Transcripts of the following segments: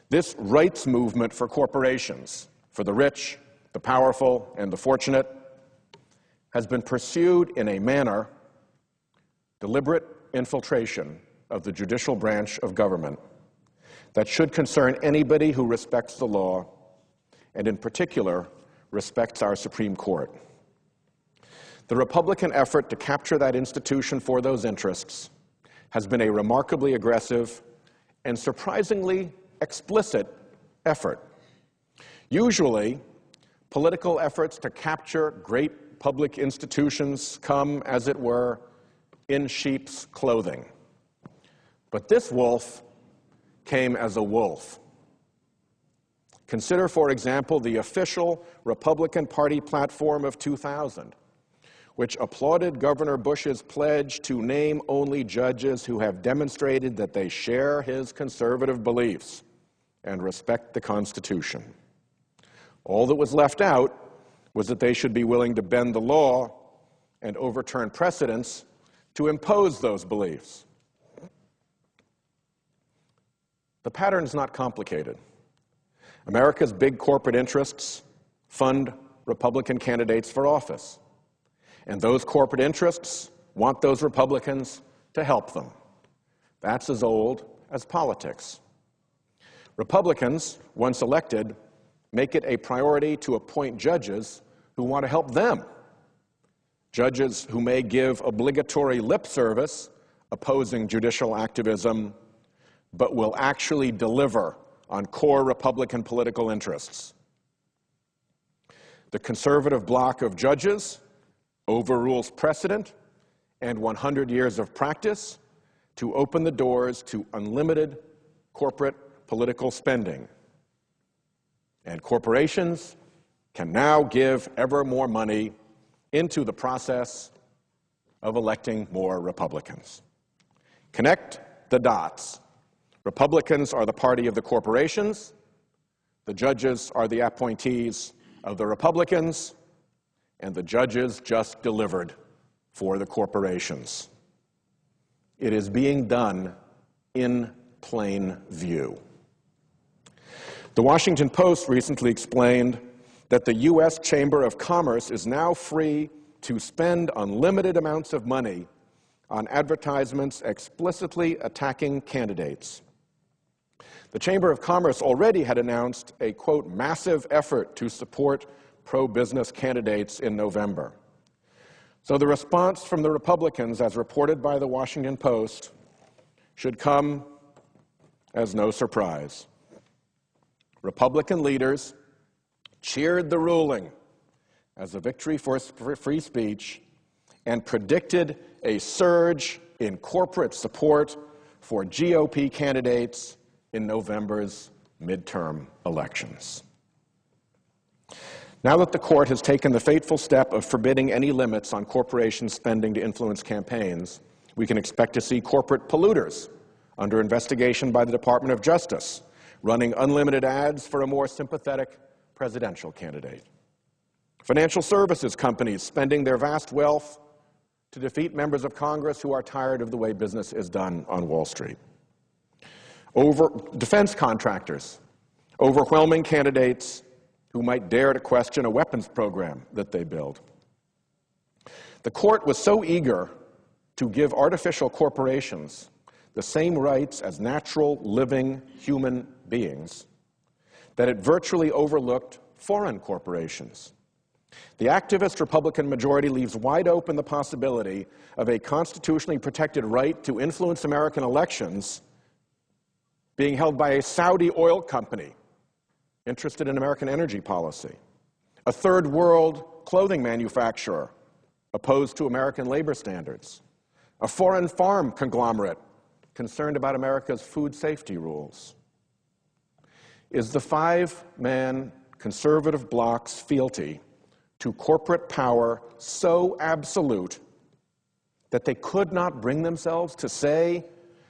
This rights movement for corporations, for the rich, the powerful, and the fortunate, has been pursued in a manner, deliberate infiltration of the judicial branch of government, that should concern anybody who respects the law, and in particular, respects our Supreme Court. The Republican effort to capture that institution for those interests has been a remarkably aggressive and surprisingly explicit effort. Usually, political efforts to capture great public institutions come, as it were, in sheep's clothing. But this wolf came as a wolf. Consider, for example, the official Republican Party platform of 2000, which applauded Governor Bush's pledge to name only judges who have demonstrated that they share his conservative beliefs and respect the Constitution. All that was left out was that they should be willing to bend the law and overturn precedents to impose those beliefs. The pattern's not complicated. America's big corporate interests fund Republican candidates for office, and those corporate interests want those Republicans to help them. That's as old as politics. Republicans, once elected, make it a priority to appoint judges who want to help them. Judges who may give obligatory lip service opposing judicial activism, but will actually deliver on core Republican political interests. The conservative bloc of judges overrules precedent and 100 years of practice to open the doors to unlimited corporate political spending. And corporations can now give ever more money into the process of electing more Republicans. Connect the dots. Republicans are the party of the corporations. The judges are the appointees of the Republicans. And the judges just delivered for the corporations. It is being done in plain view. The Washington Post recently explained that the U.S. Chamber of Commerce is now free to spend unlimited amounts of money on advertisements explicitly attacking candidates. The Chamber of Commerce already had announced a, quote, massive effort to support pro-business candidates in November. So the response from the Republicans, as reported by the Washington Post, should come as no surprise. Republican leaders cheered the ruling as a victory for free speech and predicted a surge in corporate support for GOP candidates in November's midterm elections. Now that the court has taken the fateful step of forbidding any limits on corporations' spending to influence campaigns, we can expect to see corporate polluters under investigation by the Department of Justice, running unlimited ads for a more sympathetic presidential candidate. Financial services companies spending their vast wealth to defeat members of Congress who are tired of the way business is done on Wall Street. Defense contractors overwhelming candidates who might dare to question a weapons program that they build. The court was so eager to give artificial corporations the same rights as natural, living human beings that it virtually overlooked foreign corporations. The activist Republican majority leaves wide open the possibility of a constitutionally protected right to influence American elections being held by a Saudi oil company interested in American energy policy, a third world clothing manufacturer opposed to American labor standards, a foreign farm conglomerate concerned about America's food safety rules. Is the five-man conservative bloc's fealty to corporate power so absolute that they could not bring themselves to say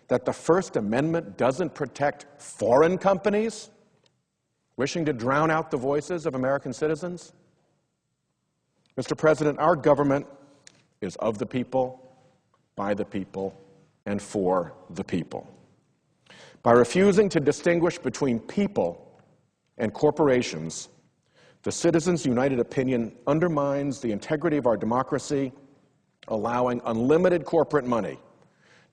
that the First Amendment doesn't protect foreign companies wishing to drown out the voices of American citizens? Mr. President, our government is of the people, by the people, and for the people. By refusing to distinguish between people and corporations, the Citizens United opinion undermines the integrity of our democracy, allowing unlimited corporate money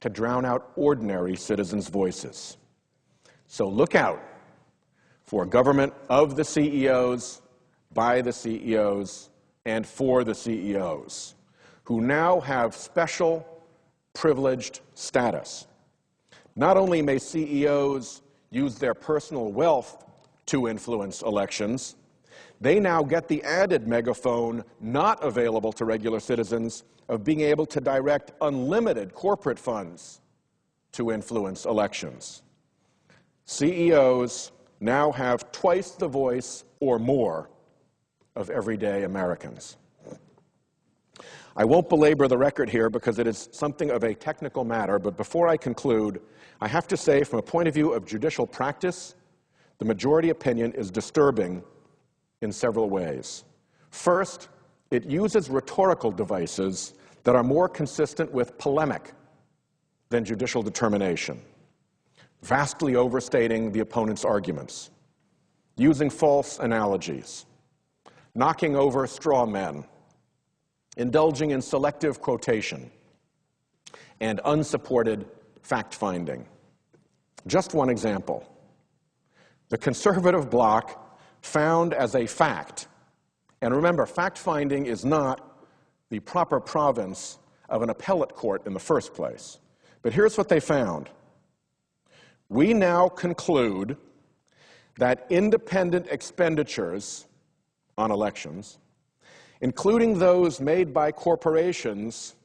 to drown out ordinary citizens' voices. So look out for a government of the CEOs, by the CEOs, and for the CEOs, who now have special privileged status. Not only may CEOs use their personal wealth to influence elections, they now get the added megaphone not available to regular citizens of being able to direct unlimited corporate funds to influence elections. CEOs now have twice the voice or more of everyday Americans. I won't belabor the record here because it is something of a technical matter, but before I conclude, I have to say from a point of view of judicial practice, the majority opinion is disturbing in several ways. First, it uses rhetorical devices that are more consistent with polemic than judicial determination, vastly overstating the opponent's arguments, using false analogies, knocking over straw men, indulging in selective quotation, and unsupported fact-finding. Just one example. The conservative bloc found as a fact, and remember, fact-finding is not the proper province of an appellate court in the first place. But here's what they found. We now conclude that independent expenditures on elections, including those made by corporations,